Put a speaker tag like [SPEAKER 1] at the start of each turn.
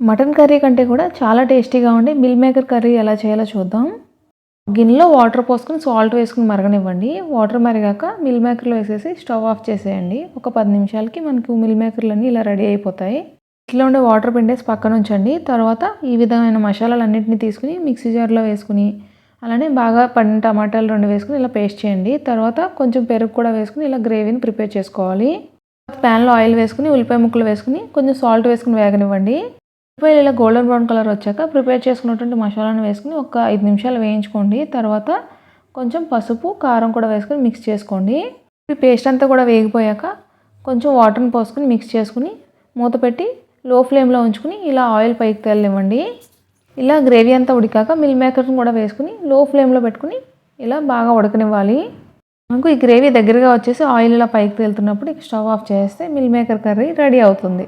[SPEAKER 1] Mutton curry కంటే కూడా చాలా టేస్టీగా ఉండే మిల్ మేకర్ కర్రీ ఎలా చేయాలో చూద్దాం. గిన్నెలో వాటర్ పోసుకొని సాల్ట్ వేసుకుని మరగనివ్వండి. వాటర్ మరిగాక మిల్ మేకర్లో వేసేసి స్టవ్ ఆఫ్ చేసేయండి. ఒక 10 నిమిషాలకి మనకు మిల్ మేకర్లన్నీ ఇలా రెడీ అయిపోతాయి. ఇట్లా ఉండే వాటర్ పిండేసి పక్కన ఉంచండి. తర్వాత ఈ విధమైన మసాలాలన్నింటినీ తీసుకుని మిక్సీ జార్లో వేసుకుని అలానే బాగా పండిన టమాటాలు 2 వేసుకుని ఇలా పేస్ట్ చేయండి. తర్వాత కొంచెం పెరుగు కూడా వేసుకుని ఇలా గ్రేవీని ప్రిపేర్ చేసుకోవాలి. ప్యాన్లో ఆయిల్ వేసుకుని ఉల్లిపాయ ముక్కలు వేసుకుని కొంచెం సాల్ట్ వేసుకుని వేగనివ్వండి. ఉల్లిపాయలు ఇలా గోల్డెన్ బ్రౌన్ కలర్ వచ్చాక ప్రిపేర్ చేసుకున్నటువంటి మసాలాను వేసుకుని ఒక 5 నిమిషాలు వేయించుకోండి. తర్వాత కొంచెం పసుపు కారం కూడా వేసుకుని మిక్స్ చేసుకోండి. ఈ పేస్ట్ అంతా కూడా వేగిపోయాక కొంచెం వాటర్ని పోసుకుని మిక్స్ చేసుకుని మూత పెట్టి లో ఫ్లేమ్లో ఉంచుకుని ఇలా ఆయిల్ పైకి తేలనివ్వండి. ఇలా గ్రేవీ అంతా ఉడికాక మిల్ మేకర్ని కూడా వేసుకుని లో ఫ్లేమ్లో పెట్టుకుని ఇలా బాగా ఉడకనివ్వాలి. మనకు ఈ గ్రేవీ దగ్గరగా వచ్చేసి ఆయిల్ ఇలా పైకి తేలుతున్నప్పుడు స్టవ్ ఆఫ్ చేస్తే మిల్ మేకర్ కర్రీ రెడీ అవుతుంది.